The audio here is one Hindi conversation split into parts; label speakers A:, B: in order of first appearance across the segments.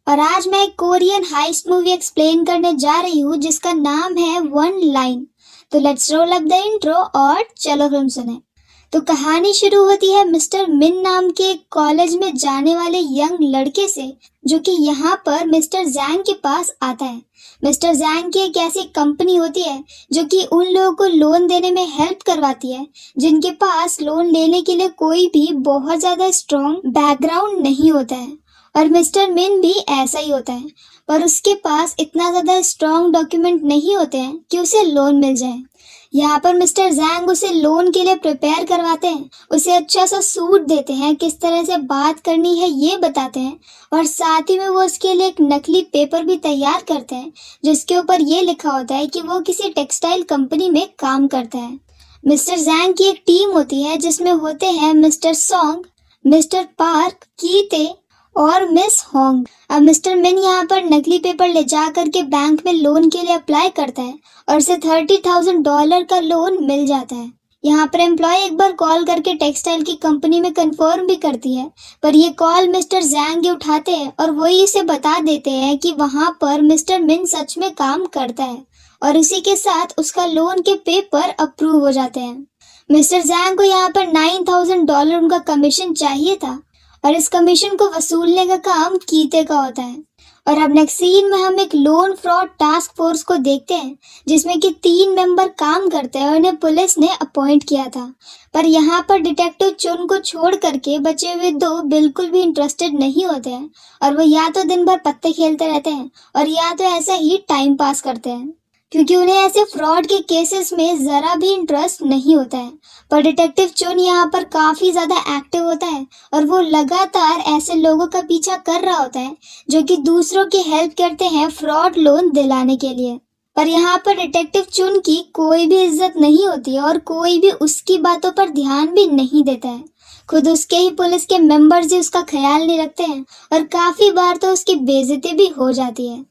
A: और आज मैं एक कोरियन हाइस्ट मूवी एक्सप्लेन करने जा रही हूँ जिसका नाम है वन लाइन। तो let's roll up the intro और चलो फिल्म सुने। तो कहानी शुरू होती है मिस्टर मिन नाम के एक कॉलेज में जाने वाले यंग लड़के से, जो कि यहाँ पर मिस्टर जैंग के पास आता है। मिस्टर जैंग की एक ऐसी कंपनी होती है जो कि उन लोगों को लोन देने में हेल्प करवाती है जिनके पास लोन लेने के लिए कोई भी बहुत ज्यादा स्ट्रॉन्ग बैकग्राउंड नहीं होता है। और मिस्टर मिन भी ऐसा ही होता है, पर उसके पास इतना ज्यादा स्ट्रॉन्ग डॉक्यूमेंट नहीं होते हैं कि उसे लोन मिल जाए। यहाँ पर मिस्टर जैंग उसे लोन के लिए प्रिपेयर करवाते हैं, उसे अच्छा सा सूट देते हैं, किस तरह से बात करनी है ये बताते हैं, और साथ ही में वो उसके लिए एक नकली पेपर भी तैयार करते हैं जिसके ऊपर ये लिखा होता है कि वो किसी टेक्सटाइल कंपनी में काम करता है। मिस्टर जैंग की एक टीम होती है जिसमें होते हैं मिस्टर सॉन्ग, मिस्टर पार्क, कीते और मिस होंग। अब मिस्टर मिन यहाँ पर नकली पेपर ले जा करके बैंक में लोन के लिए अप्लाई करता है और उसे $30,000 का लोन मिल जाता है। यहाँ पर एम्प्लॉय एक बार कॉल करके टेक्सटाइल की कंपनी में कंफर्म भी करती है, पर ये कॉल मिस्टर जैंग उठाते हैं और वही इसे बता देते हैं कि वहाँ पर मिस्टर मिन सच में काम करता है और इसी के साथ उसका लोन के पेपर अप्रूव हो जाते हैं। मिस्टर जैंग को यहाँ पर $9,000 उनका कमीशन चाहिए था और इस कमीशन को वसूलने का काम कीते का होता है। और अब नेक्स्ट सीन में हम एक लोन फ्रॉड टास्क फोर्स को देखते हैं जिसमें कि 3 मेंबर काम करते हैं और इन्हें पुलिस ने अपॉइंट किया था। पर यहाँ पर डिटेक्टिव चुन को छोड़ करके बचे हुए 2 बिल्कुल भी इंटरेस्टेड नहीं होते हैं और वो या तो दिन भर पत्ते खेलते रहते हैं और या तो ऐसा ही टाइम पास करते हैं, क्योंकि उन्हें ऐसे फ्रॉड के केसेस में जरा भी इंटरेस्ट नहीं होता है। पर डिटेक्टिव चुन यहाँ पर काफी ज्यादा एक्टिव होता है और वो लगातार ऐसे लोगों का पीछा कर रहा होता है जो कि दूसरों की हेल्प करते हैं फ्रॉड लोन दिलाने के लिए। पर यहाँ पर डिटेक्टिव चुन की कोई भी इज्जत नहीं होती है और कोई भी उसकी बातों पर ध्यान भी नहीं देता है। खुद उसके ही पुलिस के मेंबर्स ही उसका ख्याल नहीं रखते हैं और काफी बार तो उसकी बेइज्जती भी हो जाती है।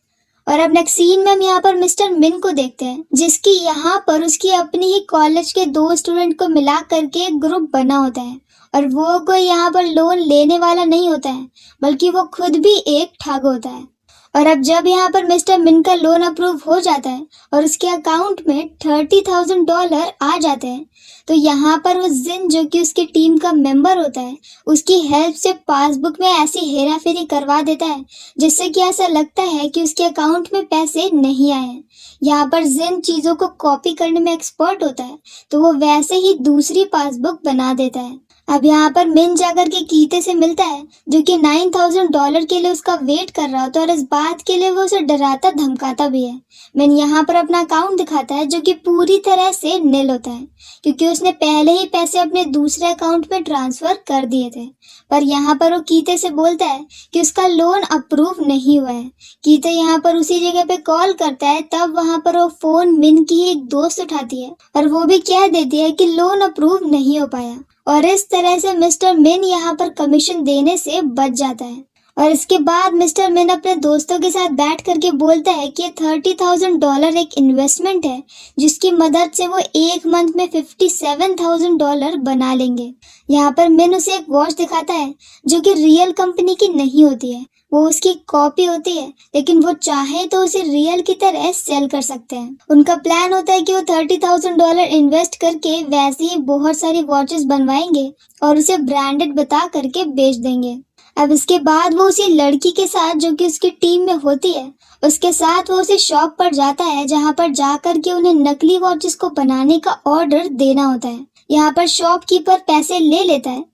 A: और अब नेक्स्ट सीन में हम यहाँ पर मिस्टर मिन को देखते हैं जिसकी यहाँ पर उसकी अपनी ही कॉलेज के 2 स्टूडेंट को मिला करके एक ग्रुप बना होता है और वो कोई यहाँ पर लोन लेने वाला नहीं होता है बल्कि वो खुद भी एक ठग होता है। और अब जब यहाँ पर मिस्टर मिन का लोन अप्रूव हो जाता है और उसके अकाउंट में $30,000 आ जाते हैं, तो यहाँ पर वो जिन जो कि उसकी टीम का मेंबर होता है उसकी हेल्प से पासबुक में ऐसी हेरा फेरी करवा देता है जिससे कि ऐसा लगता है कि उसके अकाउंट में पैसे नहीं आए हैं। यहाँ पर जिन चीजों को कॉपी करने में एक्सपर्ट होता है तो वो वैसे ही दूसरी पासबुक बना देता है। अब यहाँ पर मिन जाकर के कीते से मिलता है जो कि $9,000 के लिए उसका वेट कर रहा होता है और इस बात के लिए वो उसे डराता धमकाता भी है। मिन यहाँ पर अपना अकाउंट दिखाता है जो कि पूरी तरह से नील होता है क्योंकि उसने पहले ही पैसे अपने दूसरे अकाउंट में ट्रांसफर कर दिए थे। पर यहाँ पर वो कीते से बोलता है कि उसका लोन अप्रूव नहीं हुआ है। कीते यहाँ पर उसी जगह पे कॉल करता है, तब वहाँ पर वो फोन मिन की एक दोस्त उठाती है और वो भी कह देती है कि लोन अप्रूव नहीं हो पाया और इस तरह से मिस्टर मिन यहाँ पर कमीशन देने से बच जाता है। और इसके बाद मिस्टर मिन अपने दोस्तों के साथ बैठ करके बोलता है कि $30,000 एक इन्वेस्टमेंट है जिसकी मदद से वो एक मंथ में $57,000 बना लेंगे। यहाँ पर मिन उसे एक वॉच दिखाता है जो कि रियल कंपनी की नहीं होती है, वो उसकी कॉपी होती है, लेकिन वो चाहे तो उसे रियल की तरह सेल कर सकते हैं। उनका प्लान होता है कि वो $30,000 इन्वेस्ट करके वैसे ही बहुत सारी वॉचेस बनवाएंगे और उसे ब्रांडेड बता करके बेच देंगे। अब इसके बाद वो उसी लड़की के साथ जो कि उसकी टीम में होती है उसके साथ वो उसी शॉप पर जाता है जहाँ पर जाकर के उन्हें नकली वॉचेस को बनाने का ऑर्डर देना होता है। यहाँ पर शॉपकीपर पैसे ले लेता है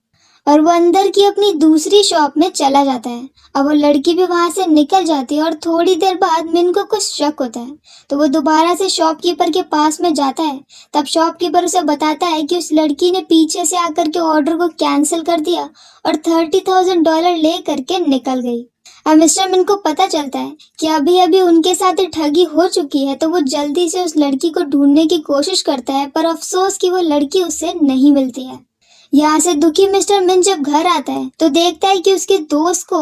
A: और वो अंदर की अपनी दूसरी शॉप में चला जाता है। अब वो लड़की भी वहां से निकल जाती है और थोड़ी देर बाद मिन को कुछ शक होता है तो वो दोबारा से शॉपकीपर के पास में जाता है। तब शॉपकीपर उसे बताता है कि उस लड़की ने पीछे से आकर के ऑर्डर को कैंसिल कर दिया और $30,000 ले करके निकल गई। अब मिस्टर मिन को पता चलता है कि अभी अभी उनके साथ ठगी हो चुकी है, तो वो जल्दी से उस लड़की को ढूंढने की कोशिश करता है, पर अफसोस कि वो लड़की उससे नहीं मिलती है। यहाँ से दुखी मिस्टर मिन जब घर आता है तो देखता है कि उसके दोस्त को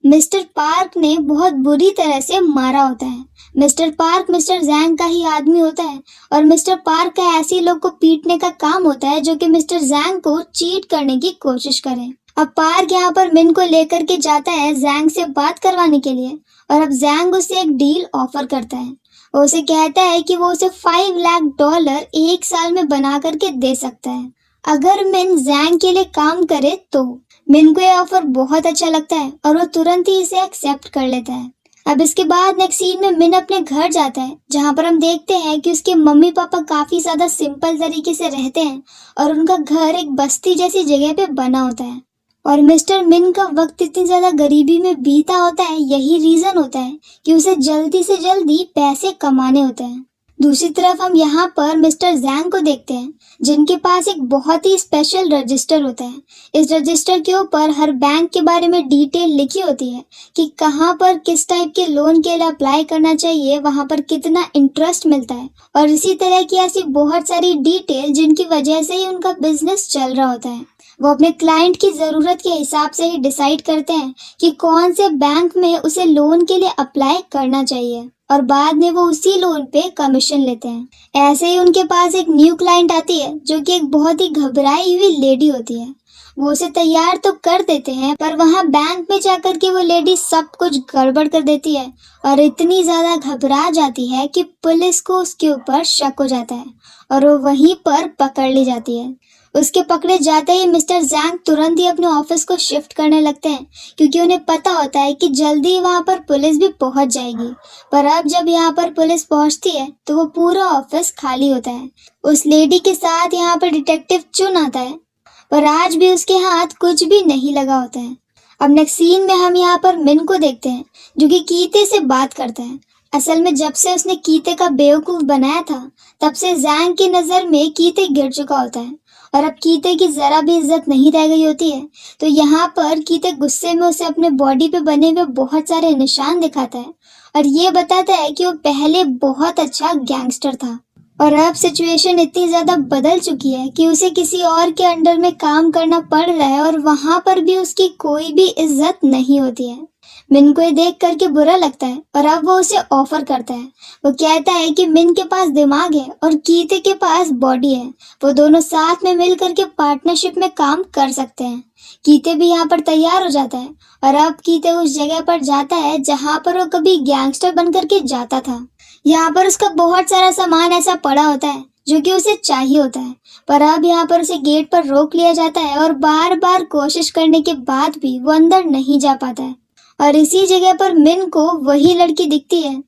A: मिस्टर पार्क ने बहुत बुरी तरह से मारा होता है। मिस्टर पार्क मिस्टर जैंग का ही आदमी होता है और मिस्टर पार्क का ऐसे लोग को पीटने का काम होता है जो कि मिस्टर जैंग को चीट करने की कोशिश करें। अब पार्क यहाँ पर मिन को लेकर के जाता है जैंग से बात करवाने के लिए, और अब जैंग उसे एक डील ऑफर करता है। वो उसे कहता है कि वो उसे $5 लाख एक साल में बना करके दे सकता है अगर मिन जैंग के लिए काम करे तो। मिन को यह ऑफर बहुत अच्छा लगता है और वो तुरंत ही इसे एक्सेप्ट कर लेता है। अब इसके बाद नेक्स्ट सीन में मिन अपने घर जाता है, जहाँ पर हम देखते हैं कि उसके मम्मी पापा काफी ज्यादा सिंपल तरीके से रहते हैं और उनका घर एक बस्ती जैसी जगह पे बना होता है। और मिस्टर मिन का वक्त इतनी ज्यादा गरीबी में बीता होता है, यही रीजन होता है कि उसे जल्दी से जल्दी पैसे कमाने होते हैं। दूसरी तरफ हम यहाँ पर मिस्टर जैंग को देखते हैं, जिनके पास एक बहुत ही स्पेशल रजिस्टर होता है। इस रजिस्टर के ऊपर हर बैंक के बारे में डिटेल लिखी होती है कि कहाँ पर किस टाइप के लोन के लिए अप्लाई करना चाहिए, वहाँ पर कितना इंटरेस्ट मिलता है, और इसी तरह की ऐसी बहुत सारी डिटेल जिनकी वजह से ही उनका बिजनेस चल रहा होता है। वो अपने क्लाइंट की ज़रूरत के हिसाब से ही डिसाइड करते हैं कि कौन से बैंक में उसे लोन के लिए अप्लाई करना चाहिए, और बाद में वो उसी लोन पे कमीशन लेते हैं। ऐसे ही उनके पास एक न्यू क्लाइंट आती है जो कि एक बहुत ही घबराई हुई लेडी होती है। वो उसे तैयार तो कर देते हैं, पर वहाँ बैंक में जाकर के वो लेडी सब कुछ गड़बड़ कर देती है और इतनी ज़्यादा घबरा जाती है कि पुलिस को उसके ऊपर शक हो जाता है और वो वहीं पर पकड़ ली जाती है। उसके पकड़े जाते ही मिस्टर जैंग तुरंत ही अपने ऑफिस को शिफ्ट करने लगते हैं, क्योंकि उन्हें पता होता है कि जल्दी ही वहां पर पुलिस भी पहुंच जाएगी। पर अब जब यहाँ पर पुलिस पहुंचती है तो वो पूरा ऑफिस खाली होता है। उस लेडी के साथ यहाँ पर डिटेक्टिव चुन आता है, पर आज भी उसके हाथ कुछ भी नहीं लगा होता है। अब नेक्स्ट सीन में हम यहाँ पर मिन को देखते हैं, जो कि कीते से बात करता है। असल में जब से उसने कीते का बेवकूफ बनाया था, तब से जैंग की नजर में कीते गिर चुका होता है और अब कीते की जरा भी इज्जत नहीं रह गई होती है। तो यहाँ पर कीते गुस्से में उसे अपने बॉडी पे बने हुए बहुत सारे निशान दिखाता है और ये बताता है कि वो पहले बहुत अच्छा गैंगस्टर था और अब सिचुएशन इतनी ज्यादा बदल चुकी है कि उसे किसी और के अंडर में काम करना पड़ रहा है और वहां पर भी उसकी कोई भी इज्जत नहीं होती है। मिन को ये देख करके बुरा लगता है और अब वो उसे ऑफर करता है। वो कहता है कि मिन के पास दिमाग है और कीते के पास बॉडी है, वो दोनों साथ में मिल करके पार्टनरशिप में काम कर सकते हैं। कीते भी यहाँ पर तैयार हो जाता है और अब कीते उस जगह पर जाता है जहाँ पर वो कभी गैंगस्टर बन करके जाता था। यहाँ पर उसका बहुत सारा सामान ऐसा पड़ा होता है जो कि उसे चाहिए होता है, पर अब यहाँ पर उसे गेट पर रोक लिया जाता है और बार बार कोशिश करने के बाद भी वो अंदर नहीं जा पाता है। और इसी जगह पर मिन को वही लड़की दिखती है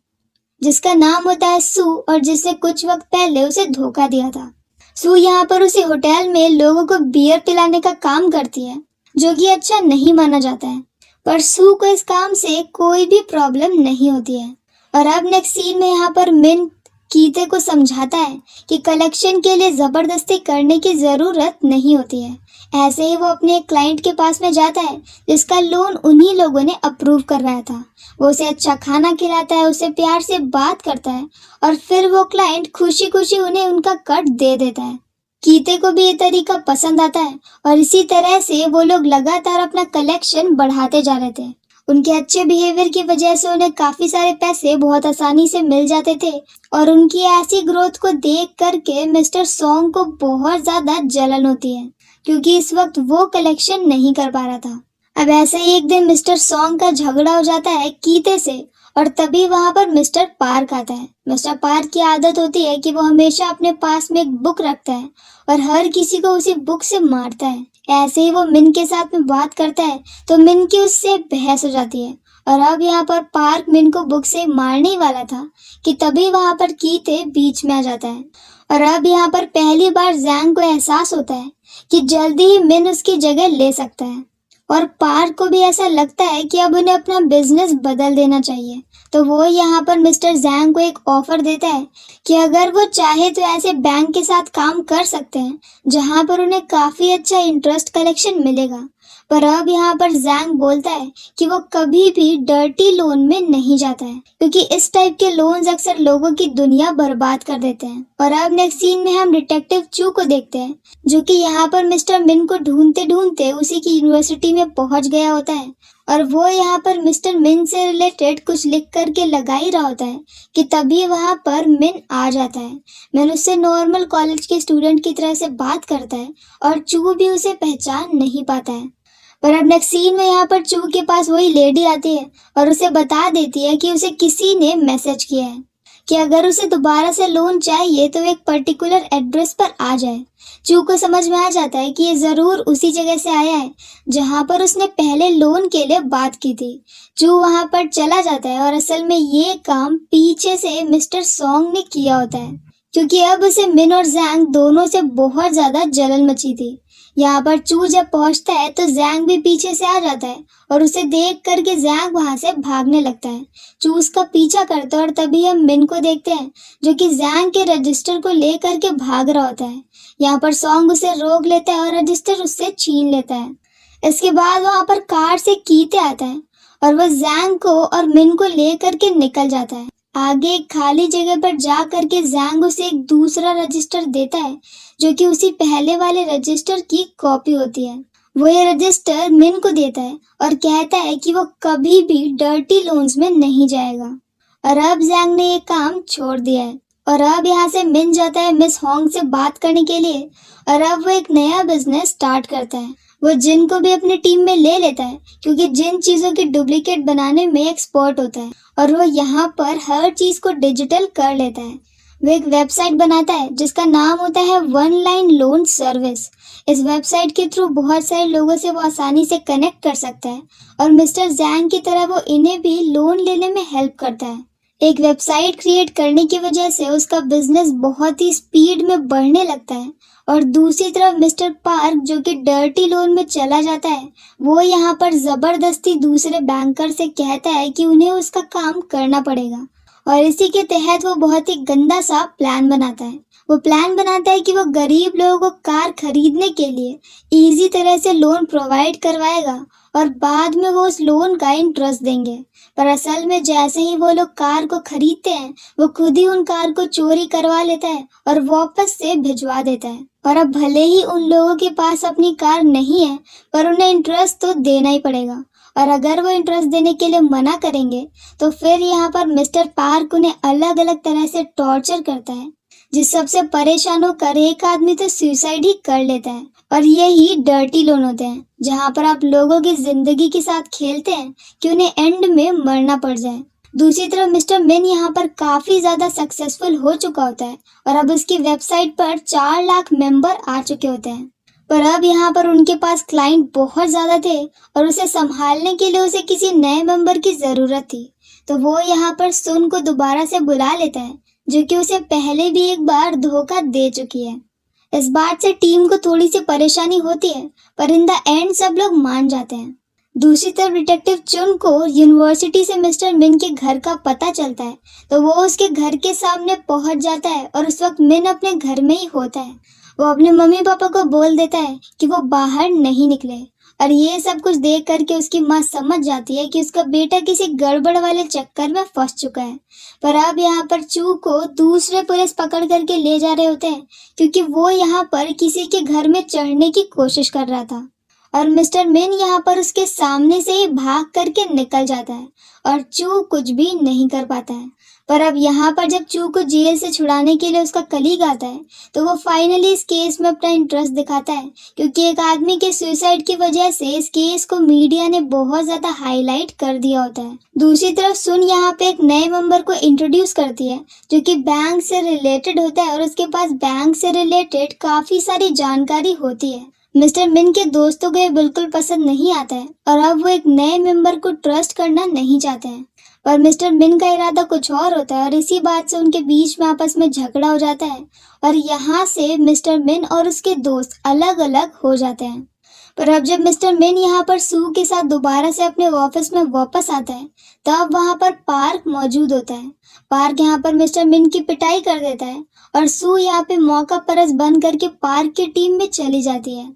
A: जिसका नाम होता है सू और जिसने कुछ वक्त पहले उसे धोखा दिया था। सू यहाँ पर उसी होटल में लोगों को बियर पिलाने का काम करती है, जो कि अच्छा नहीं माना जाता है, पर सू को इस काम से कोई भी प्रॉब्लम नहीं होती है। और अब नेक्स्ट सीन में यहाँ पर मिन कीते को समझाता है कि कलेक्शन के लिए जबरदस्ती करने की जरूरत नहीं होती है। ऐसे ही वो अपने एक क्लाइंट के पास में जाता है जिसका लोन उन्हीं लोगों ने अप्रूव करवाया था। वो उसे अच्छा खाना खिलाता है, उसे प्यार से बात करता है और फिर वो क्लाइंट खुशी खुशी उन्हें उनका कट दे देता है। कीते को भी ये तरीका पसंद आता है और इसी तरह से वो लोग लगातार अपना कलेक्शन बढ़ाते जा रहे थे। उनके अच्छे बिहेवियर की वजह से उन्हें काफी सारे पैसे बहुत आसानी से मिल जाते थे और उनकी ऐसी ग्रोथ को देख करके मिस्टर सॉन्ग को बहुत ज्यादा जलन होती है, क्योंकि इस वक्त वो कलेक्शन नहीं कर पा रहा था। अब ऐसे ही एक दिन मिस्टर सॉन्ग का झगड़ा हो जाता है कीते से और तभी वहां पर मिस्टर पार्क आता है। मिस्टर पार्क की आदत होती है कि वो हमेशा अपने पास में एक बुक रखता है और हर किसी को उसी बुक से मारता है। ऐसे ही वो मिन के साथ में बात करता है तो मिन की उससे बहस हो जाती है और अब यहाँ पर पार्क मिन को बुक से मारने ही वाला था कि तभी वहां पर कीते बीच में आ जाता है। और अब यहाँ पर पहली बार जैंग को एहसास होता है कि जल्दी ही मिन उसकी जगह ले सकता है और पार्क को भी ऐसा लगता है कि अब उन्हें अपना बिजनेस बदल देना चाहिए। तो वो यहाँ पर मिस्टर जैंग को एक ऑफर देता है कि अगर वो चाहे तो ऐसे बैंक के साथ काम कर सकते हैं जहाँ पर उन्हें काफी अच्छा इंटरेस्ट कलेक्शन मिलेगा। पर अब यहाँ पर जैंग बोलता है कि वो कभी भी डर्टी लोन में नहीं जाता है, क्योंकि इस टाइप के लोन्स अक्सर लोगों की दुनिया बर्बाद कर देते हैं। और अब नेक्स्ट सीन में हम डिटेक्टिव चू को देखते हैं, जो कि यहाँ पर मिस्टर मिन को ढूंढते ढूंढते उसी की यूनिवर्सिटी में पहुंच गया होता है और वो यहाँ पर मिस्टर मिन से रिलेटेड कुछ लिख करके लगा ही रहा होता है कि तभी वहाँ पर मिन आ जाता है। मिन उससे नॉर्मल कॉलेज के स्टूडेंट की तरह से बात करता है और चू भी उसे पहचान नहीं पाता है। पर अब नेक्स्ट सीन में यहाँ पर चू के पास वही लेडी आती है और उसे बता देती है कि उसे किसी ने मैसेज किया है कि अगर उसे दोबारा से लोन चाहिए तो एक पर्टिकुलर एड्रेस पर आ जाए। चू को समझ में आ जाता है कि ये जरूर उसी जगह से आया है जहां पर उसने पहले लोन के लिए बात की थी। चू वहां पर चला जाता है और असल में ये काम पीछे से मिस्टर सॉन्ग ने किया होता है, क्योंकि अब उसे मिन और जैंग दोनों से बहुत ज्यादा जलन मची थी। यहाँ पर चू जब पहुंचता है तो जैंग भी पीछे से आ जाता है और उसे देख करके जैंग वहां से भागने लगता है। चू उसका पीछा करता है और तभी हम मिन को देखते हैं जो कि जैंग के रजिस्टर को लेकर के भाग रहा होता है। यहाँ पर सॉन्ग उसे रोक लेता है और रजिस्टर उससे छीन लेता है। इसके बाद वहां पर कार से कीते आता है और वह जैंग को और मिन को लेकर के निकल जाता है। आगे एक खाली जगह पर जा करके जैंग उसे एक दूसरा रजिस्टर देता है जो कि उसी पहले वाले रजिस्टर की कॉपी होती है। वो ये रजिस्टर मिन को देता है और कहता है कि वो कभी भी डर्टी लोन्स में नहीं जाएगा। और अब जैंग ने ये काम छोड़ दिया है और अब यहाँ से मिन जाता है मिस होंग से बात करने के लिए और अब वो एक नया बिजनेस स्टार्ट करता है। वो जिन को भी अपनी टीम में ले लेता है क्योंकि जिन चीजों की डुप्लीकेट बनाने में एक्सपर्ट होता है और वो यहाँ पर हर चीज को डिजिटल कर लेता है। वो एक वेबसाइट बनाता है जिसका नाम होता है वन लाइन लोन सर्विस। इस वेबसाइट के थ्रू बहुत सारे लोगों से वो आसानी से कनेक्ट कर सकता है और मिस्टर जैंग की तरह वो इन्हें भी लोन लेने में हेल्प करता है। एक वेबसाइट क्रिएट करने की वजह से उसका बिजनेस बहुत ही स्पीड में बढ़ने लगता है और दूसरी तरफ मिस्टर पार्क जो कि डर्टी लोन में चला जाता है वो यहाँ पर जबरदस्ती दूसरे बैंकर से कहता है कि उन्हें उसका काम करना पड़ेगा और इसी के तहत वो बहुत ही गंदा सा प्लान बनाता है। वो प्लान बनाता है कि वो गरीब लोगों को कार खरीदने के लिए इजी तरह से लोन प्रोवाइड करवाएगा और बाद में वो उस लोन का इंटरेस्ट देंगे। पर असल में जैसे ही वो लोग कार को खरीदते हैं वो खुद ही उन कार को चोरी करवा लेता है और वापस से भिजवा देता है। और अब भले ही उन लोगों के पास अपनी कार नहीं है पर उन्हें इंटरेस्ट तो देना ही पड़ेगा और अगर वो इंटरेस्ट देने के लिए मना करेंगे तो फिर यहाँ पर मिस्टर पार्क उन्हें अलग अलग तरह से टॉर्चर करता है, जिस सबसे परेशान होकर एक आदमी तो सुसाइड ही कर लेता है। और यही डर्टी लोन होते हैं जहाँ पर आप लोगों की जिंदगी के साथ खेलते हैं कि उन्हें एंड में मरना पड़ जाए। दूसरी तरफ मिस्टर मिन यहाँ पर काफी ज्यादा सक्सेसफुल हो चुका होता है और अब उसकी वेबसाइट पर 4 लाख मेंबर आ चुके होते हैं। पर अब यहाँ पर उनके पास क्लाइंट बहुत ज्यादा थे और उसे संभालने के लिए उसे किसी नए मेंबर की जरूरत थी। तो वो यहाँ पर सुन को दोबारा से बुला लेता है जो कि उसे पहले भी एक बार धोखा दे चुकी है। इस बात से टीम को थोड़ी सी परेशानी होती है पर इन द एंड सब लोग मान जाते हैं। दूसरी तरफ डिटेक्टिव चुन को यूनिवर्सिटी से मिस्टर मिन के घर का पता चलता है तो वो उसके घर के सामने पहुंच जाता है और उस वक्त मिन अपने घर में ही होता है। वो अपने मम्मी पापा को बोल देता है कि वो बाहर नहीं निकले और ये सब कुछ देख करके उसकी माँ समझ जाती है कि उसका बेटा किसी गड़बड़ वाले चक्कर में फंस चुका है। पर अब यहाँ पर चू को दूसरे पुलिस पकड़ करके ले जा रहे होते हैं क्योंकि वो यहाँ पर किसी के घर में चढ़ने की कोशिश कर रहा था और मिस्टर मिन यहाँ पर उसके सामने से ही भाग करके निकल जाता है और चू कुछ भी नहीं कर पाता है। पर अब यहाँ पर जब चू को जेल से छुड़ाने के लिए उसका कलीग आता है तो वो फाइनली इस केस में अपना इंटरेस्ट दिखाता है क्योंकि एक आदमी के सुसाइड की वजह से इस केस को मीडिया ने बहुत ज्यादा हाईलाइट कर दिया होता है। दूसरी तरफ सुन यहाँ पे एक नए मेंबर को इंट्रोड्यूस करती है जो कि बैंक से रिलेटेड होता है और उसके पास बैंक से रिलेटेड काफी सारी जानकारी होती है। मिस्टर मिन के दोस्तों को ये बिल्कुल पसंद नहीं आता है और अब वो एक नए मेंबर को ट्रस्ट करना नहीं चाहते हैं। पर मिस्टर मिन का इरादा कुछ और होता है और इसी बात से उनके बीच में आपस में झगड़ा हो जाता है और यहाँ से मिस्टर मिन और उसके दोस्त अलग अलग हो जाते हैं। पर अब जब मिस्टर मिन यहाँ पर सू के साथ दोबारा से अपने ऑफिस में वापस आता है तब वहाँ पर पार्क मौजूद होता है। पार्क यहाँ पर मिस्टर मिन की पिटाई कर देता है और सू यहाँ पे मौका परस बन करके पार्क की टीम में चली जाती है।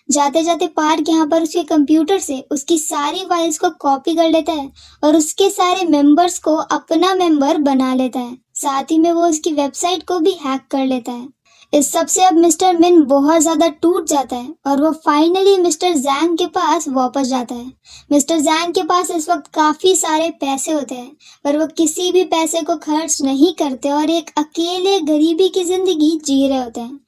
A: जाते जाते पार्क यहाँ पर उसके कंप्यूटर से उसकी सारी फाइल्स को कॉपी कर लेता है और उसके सारे मेंबर्स को अपना मेंबर बना लेता है। साथ ही में वो उसकी वेबसाइट को भी हैक कर लेता है। इस सब से अब मिस्टर मिन बहुत ज्यादा टूट जाता है और वो फाइनली मिस्टर जैंग के पास वापस जाता है। मिस्टर जैंग के पास इस वक्त काफी सारे पैसे होते हैं पर वो किसी भी पैसे को खर्च नहीं करते और एक अकेले गरीबी की जिंदगी जी रहे होते हैं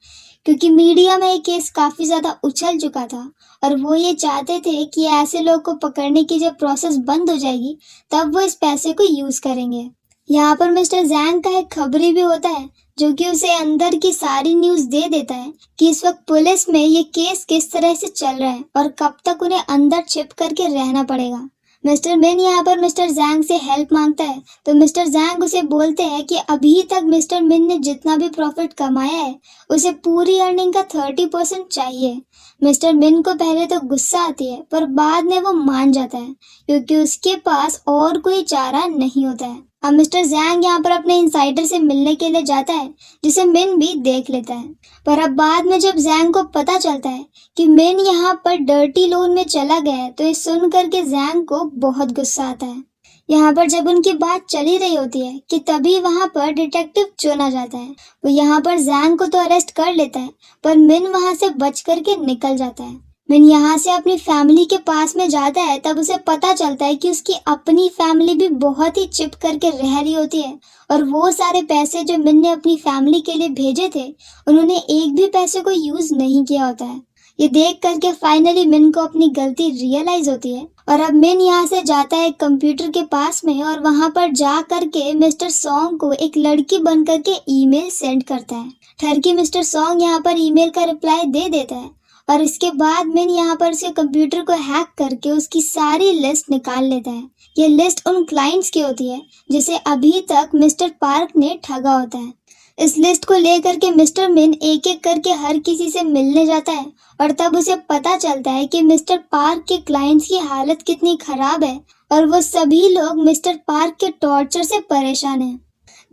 A: क्योंकि मीडिया में ये केस काफी ज्यादा उछल चुका था और वो ये चाहते थे कि ऐसे लोग को पकड़ने की जब प्रोसेस बंद हो जाएगी तब वो इस पैसे को यूज करेंगे। यहाँ पर मिस्टर जैंग का एक खबरी भी होता है जो कि उसे अंदर की सारी न्यूज दे देता है कि इस वक्त पुलिस में ये केस किस तरह से चल रहा है और कब तक उन्हें अंदर छिप करके रहना पड़ेगा। मिस्टर मिन यहाँ पर मिस्टर जैंग से हेल्प मांगता है तो मिस्टर जैंग उसे बोलते हैं कि अभी तक मिस्टर मिन ने जितना भी प्रॉफिट कमाया है उसे पूरी अर्निंग का 30% चाहिए। मिस्टर मिन को पहले तो गुस्सा आती है पर बाद में वो मान जाता है क्योंकि उसके पास और कोई चारा नहीं होता है। अब मिस्टर जैंग यहाँ पर अपने इनसाइडर से मिलने के लिए जाता है जिसे मिन भी देख लेता है। पर अब बाद में जब जैंग को पता चलता है कि मिन यहाँ पर डर्टी लोन में चला गया है तो ये सुन करके जैंग को बहुत गुस्सा आता है। यहाँ पर जब उनकी बात चली रही होती है कि तभी वहाँ पर डिटेक्टिव चुना जाता है। वो यहाँ पर जैंग को तो अरेस्ट कर लेता है पर मिन वहाँ से बच करके निकल जाता है। मिन यहाँ से अपनी फैमिली के पास में जाता है तब उसे पता चलता है कि उसकी अपनी फैमिली भी बहुत ही चिप करके रह रही होती है और वो सारे पैसे जो मिन ने अपनी फैमिली के लिए भेजे थे उन्होंने एक भी पैसे को यूज नहीं किया होता है। ये देख करके फाइनली मिन को अपनी गलती रियलाइज होती है और अब मिन यहाँ से जाता है कंप्यूटर के पास में और वहाँ पर जा करके मिस्टर सॉन्ग को एक लड़की बन करके ईमेल सेंड करता है। ठरकी मिस्टर सॉन्ग यहाँ पर ईमेल का रिप्लाई दे देता है और इसके बाद मिन यहाँ पर उसके कंप्यूटर को हैक करके उसकी सारी लिस्ट निकाल लेता है। ये लिस्ट उन क्लाइंट्स की होती है जिसे अभी तक मिस्टर पार्क ने ठगा होता है। इस लिस्ट को लेकर के मिस्टर मिन एक एक करके हर किसी से मिलने जाता है और तब उसे पता चलता है कि मिस्टर पार्क के क्लाइंट्स की हालत कितनी खराब है और वो सभी लोग मिस्टर पार्क के टॉर्चर से परेशान हैं।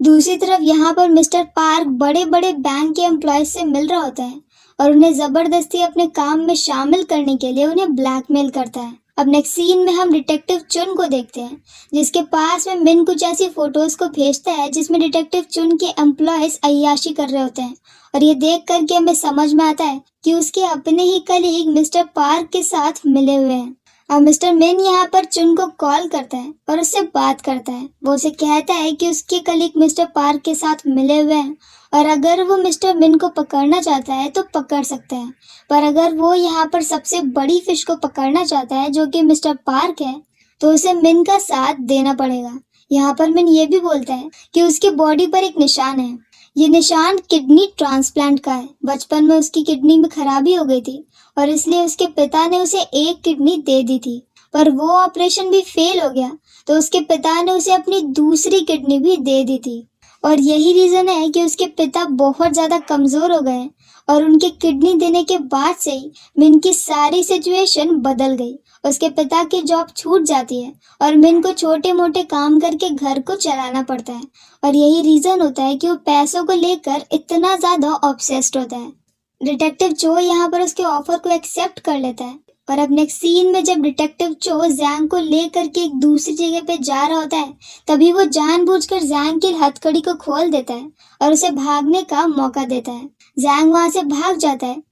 A: दूसरी तरफ यहाँ पर मिस्टर पार्क बड़े बड़े बैंक के एम्प्लॉयज से मिल रहा होता है और उन्हें जबरदस्ती अपने काम में शामिल करने के लिए उन्हें ब्लैकमेल करता है। अब नेक्स्ट सीन में हम डिटेक्टिव चुन को देखते हैं जिसके पास में मिन कुछ ऐसी फोटोज को भेजता है जिसमें डिटेक्टिव चुन के एम्प्लॉयज अय्याशी कर रहे होते हैं और ये देख करके हमें समझ में आता है कि उसके अपने ही कलीग मिस्टर पार्क के साथ मिले हुए हैं। अब मिस्टर मिन यहाँ पर चुन को कॉल करता है और उससे बात करता है। वो उसे कहता है कि उसके कलीग मिस्टर पार्क के साथ मिले हुए हैं और अगर वो मिस्टर मिन को पकड़ना चाहता है तो पकड़ सकता है, पर अगर वो यहाँ पर सबसे बड़ी फिश को पकड़ना चाहता है जो कि मिस्टर पार्क है तो उसे मिन का साथ देना पड़ेगा। यहाँ पर मिन ये भी बोलता है कि उसकी बॉडी पर एक निशान है। ये निशान किडनी ट्रांसप्लांट का है। बचपन में उसकी किडनी में खराबी हो गई थी और इसलिए उसके पिता ने उसे एक किडनी दे दी थी, पर वो ऑपरेशन भी फेल हो गया तो उसके पिता ने उसे अपनी दूसरी किडनी भी दे दी थी और यही रीजन है कि उसके पिता बहुत ज्यादा कमजोर हो गए और उनके किडनी देने के बाद से ही मिन की सारी सिचुएशन बदल गई। उसके पिता की जॉब छूट जाती है और मिन को छोटे मोटे काम करके घर को चलाना पड़ता है और यही रीजन होता है कि वो पैसों को लेकर इतना ज्यादा ऑब्सेस्ड होता है। डिटेक्टिव चो यहाँ पर उसके ऑफर को एक्सेप्ट कर लेता है और अब नेक्स्ट सीन में जब डिटेक्टिव चो जैंग को लेकर के एक दूसरी जगह पे जा रहा होता है तभी वो जानबूझकर जैंग की हथकड़ी को खोल देता है और उसे भागने का मौका देता है। जैंग वहां से भाग जाता है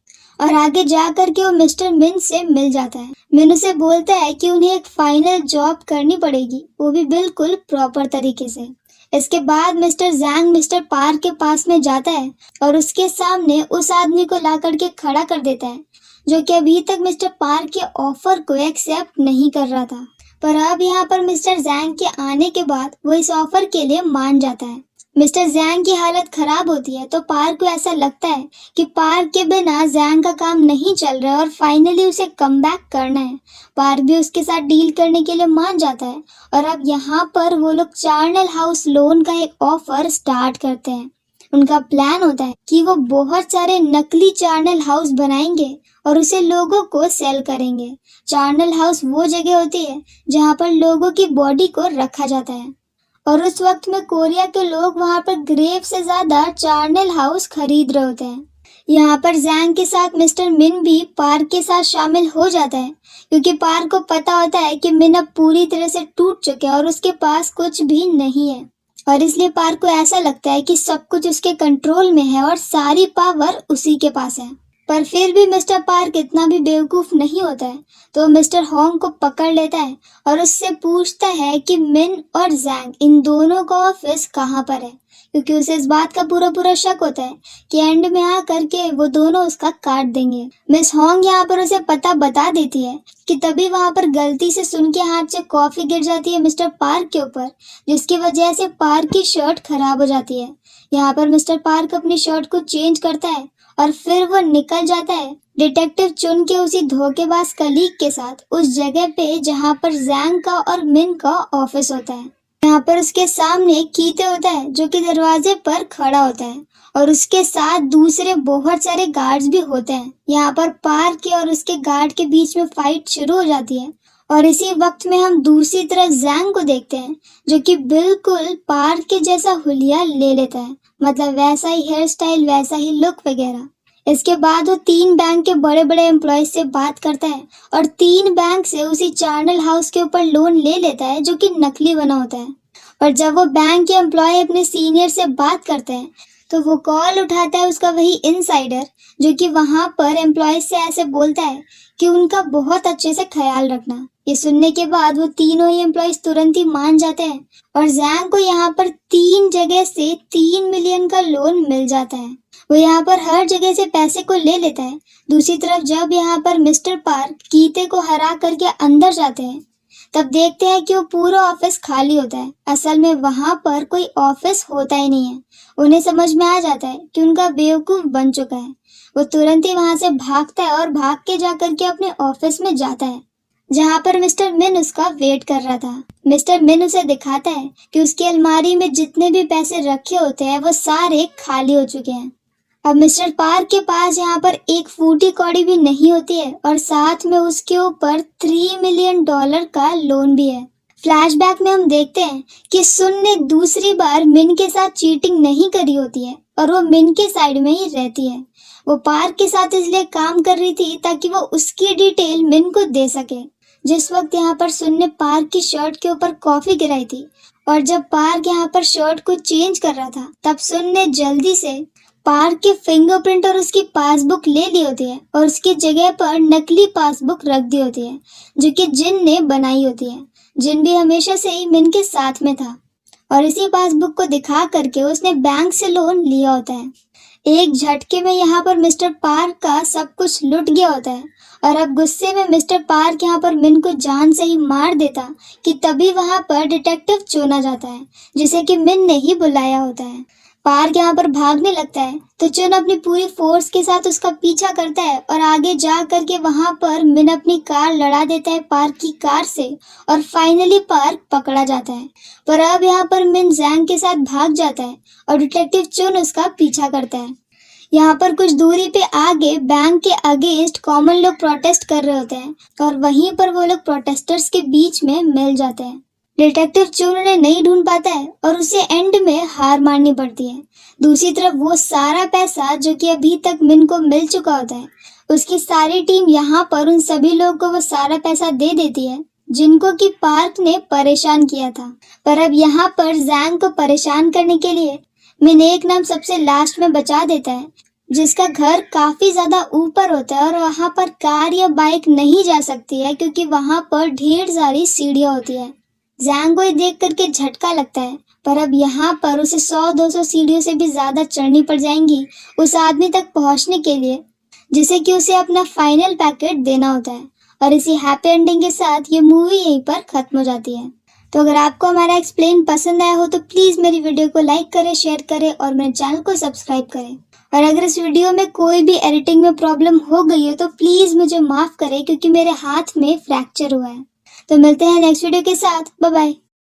A: और आगे जा करके वो मिस्टर मिन से मिल जाता है। मिन उसे बोलता है कि उन्हें एक फाइनल जॉब करनी पड़ेगी, वो भी बिल्कुल प्रॉपर तरीके से। इसके बाद मिस्टर जैंग मिस्टर पार्क के पास में जाता है और उसके सामने उस आदमी को ला करके खड़ा कर देता है जो कि अभी तक मिस्टर पार्क के ऑफर को एक्सेप्ट नहीं कर रहा था, पर अब यहाँ पर मिस्टर जैंग के आने के बाद वो इस ऑफर के लिए मान जाता है। मिस्टर जैंग की हालत खराब होती है तो पार्क को ऐसा लगता है कि पार्क के बिना जैंग का काम नहीं चल रहा है और फाइनली उसे कम बैक करना है। पार्क भी उसके साथ डील करने के लिए मान जाता है और अब यहाँ पर वो लोग चार्नल हाउस लोन का एक ऑफर स्टार्ट करते हैं। उनका प्लान होता है कि वो बहुत सारे नकली चार्नल हाउस बनाएंगे और उसे लोगों को सेल करेंगे। चार्नल हाउस वो जगह होती है जहाँ पर लोगों की बॉडी को रखा जाता है और उस वक्त में कोरिया के लोग वहाँ पर ग्रेव से ज्यादा चार्नल हाउस खरीद रहे होते हैं। यहाँ पर जैंग के साथ मिस्टर मिन भी पार्क के साथ शामिल हो जाता है क्योंकि पार्क को पता होता है कि मिन अब पूरी तरह से टूट चुके हैं और उसके पास कुछ भी नहीं है और इसलिए पार्क को ऐसा लगता है कि सब कुछ उसके कंट्रोल में है और सारी पावर उसी के पास है। पर फिर भी मिस्टर पार्क इतना भी बेवकूफ नहीं होता है, तो वो मिस्टर होंग को पकड़ लेता है और उससे पूछता है कि मिन और जैंग इन दोनों का ऑफिस कहाँ पर है, क्योंकि उसे इस बात का पूरा पूरा शक होता है कि एंड में आकर के वो दोनों उसका काट देंगे। मिस होंग यहाँ पर उसे पता बता देती है कि तभी वहां पर गलती से सुन के हाथ से कॉफी गिर जाती है मिस्टर पार्क के ऊपर, जिसकी वजह से पार्क की शर्ट खराब हो जाती है। यहाँ पर मिस्टर पार्क अपनी शर्ट को चेंज करता है और फिर वो निकल जाता है डिटेक्टिव चुन के उसी धोखेबाज कलीग के साथ उस जगह पे जहाँ पर जैंग का और मिन का ऑफिस होता है। यहाँ पर उसके सामने कीते होता है जो कि दरवाजे पर खड़ा होता है और उसके साथ दूसरे बहुत सारे गार्ड्स भी होते हैं। यहाँ पर पार्क के और उसके गार्ड के बीच में फाइट शुरू हो जाती है और इसी वक्त में हम दूसरी तरफ जैंग को देखते हैं जो कि बिल्कुल पार्क के जैसा हुलिया ले लेता है, मतलब वैसा ही हेयर स्टाइल, वैसा ही लुक वगैरह। इसके बाद वो 3 बैंक के बड़े बड़े एम्प्लॉयज से बात करता है और 3 बैंक से उसी चार्नल हाउस के ऊपर लोन ले लेता है जो कि नकली बना होता है। और जब वो बैंक के एम्प्लॉय अपने सीनियर से बात करते हैं तो वो कॉल उठाता है उसका वही इनसाइडर जो कि वहां पर एम्प्लॉयज से ऐसे बोलता है कि उनका बहुत अच्छे से ख्याल रखना। ये सुनने के बाद वो तीनों ही एम्प्लॉयज तुरंत ही मान जाते हैं और जैंग को यहाँ पर 3 जगह से 3 मिलियन का लोन मिल जाता है। वो यहाँ पर हर जगह से पैसे को ले लेता है। दूसरी तरफ जब यहाँ पर मिस्टर पार्क कीते को हरा करके अंदर जाते हैं तब देखते हैं कि वो पूरा ऑफिस खाली होता है। असल में वहां पर कोई ऑफिस होता ही नहीं है। उन्हें समझ में आ जाता है कि उनका बेवकूफ बन चुका है। वो तुरंत ही वहां से भागता है और भाग के जाकर के अपने ऑफिस में जाता है जहाँ पर मिस्टर मिन उसका वेट कर रहा था। मिस्टर मिन उसे दिखाता है कि उसकी अलमारी में जितने भी पैसे रखे होते हैं वो सारे खाली हो चुके हैं। अब मिस्टर पार्क के पास यहाँ पर एक फूटी कौड़ी भी नहीं होती है और साथ में उसके ऊपर $3 मिलियन का लोन भी है। फ्लैशबैक में हम देखते हैं कि सुन ने दूसरी बार मिन के साथ चीटिंग नहीं करी होती है और वो मिन के साइड में ही रहती है। वो पार्क के साथ इसलिए काम कर रही थी ताकि वो उसकी डिटेल मिन को दे सके। जिस वक्त यहाँ पर सुन ने पार्क की शर्ट के ऊपर कॉफी गिराई थी और जब पार्क यहाँ पर शर्ट को चेंज कर रहा था तब सुन ने जल्दी से पार्क के फिंगरप्रिंट और उसकी पासबुक ले ली होती है और उसकी जगह पर नकली पासबुक रख दी होती है जो कि जिन ने बनाई होती है। जिन भी हमेशा से ही मिन के साथ में था और इसी पासबुक को दिखा करके उसने बैंक से लोन लिया होता है। एक झटके में यहाँ पर मिस्टर पार्क का सब कुछ लुट गया होता है और अब गुस्से में मिस्टर पार्क यहाँ पर मिन को जान से ही मार देता कि तभी वहां पर डिटेक्टिव चुना जाता है जिसे कि मिन ने ही बुलाया होता है। पार्क यहाँ पर भागने लगता है तो चुन अपनी पूरी फोर्स के साथ उसका पीछा करता है और आगे जा करके वहां पर मिन अपनी कार लड़ा देता है पार्क की कार से और फाइनली पार्क पकड़ा जाता है। पर अब यहाँ पर मिन जैंग के साथ भाग जाता है और डिटेक्टिव चुन उसका पीछा करता है। यहाँ पर कुछ दूरी पे आगे बैंक के अगेंस्ट कॉमन लोग प्रोटेस्ट कर रहे होते हैं और वहीं पर वो लोग प्रोटेस्टर्स के बीच में मिल जाते हैं। डिटेक्टिव चुन उन्हें नहीं ढूंढ पाता है और उसे एंड में हार माननी पड़ती है। दूसरी तरफ वो सारा पैसा जो कि अभी तक मिन को मिल चुका होता है उसकी सारी टीम यहाँ पर उन सभी लोगों को वो सारा पैसा दे देती है जिनको कि पार्क ने परेशान किया था। पर अब यहाँ पर जैंग को परेशान करने के लिए मिन एक नाम सबसे लास्ट में बचा देता है जिसका घर काफी ज्यादा ऊपर होता है और वहाँ पर कार या बाइक नहीं जा सकती है क्योंकि वहाँ पर ढेर सारी सीढ़ियाँ होती है। जैंग को देख करके झटका लगता है पर अब यहाँ पर उसे 100-200 सीढ़ियों से भी ज्यादा चढ़नी पड़ जाएंगी उस आदमी तक पहुँचने के लिए जिसे कि उसे अपना फाइनल पैकेट देना होता है। और इसी हैप्पी एंडिंग के साथ ये मूवी यहीं पर खत्म हो जाती है। तो अगर आपको हमारा एक्सप्लेन पसंद आया हो तो प्लीज मेरी वीडियो को लाइक करें, शेयर करें और मेरे चैनल को सब्सक्राइब करें। और अगर इस वीडियो में कोई भी एडिटिंग में प्रॉब्लम हो गई है तो प्लीज मुझे माफ करें क्योंकि मेरे हाथ में फ्रैक्चर हुआ है। तो मिलते हैं नेक्स्ट वीडियो के साथ। Bye bye.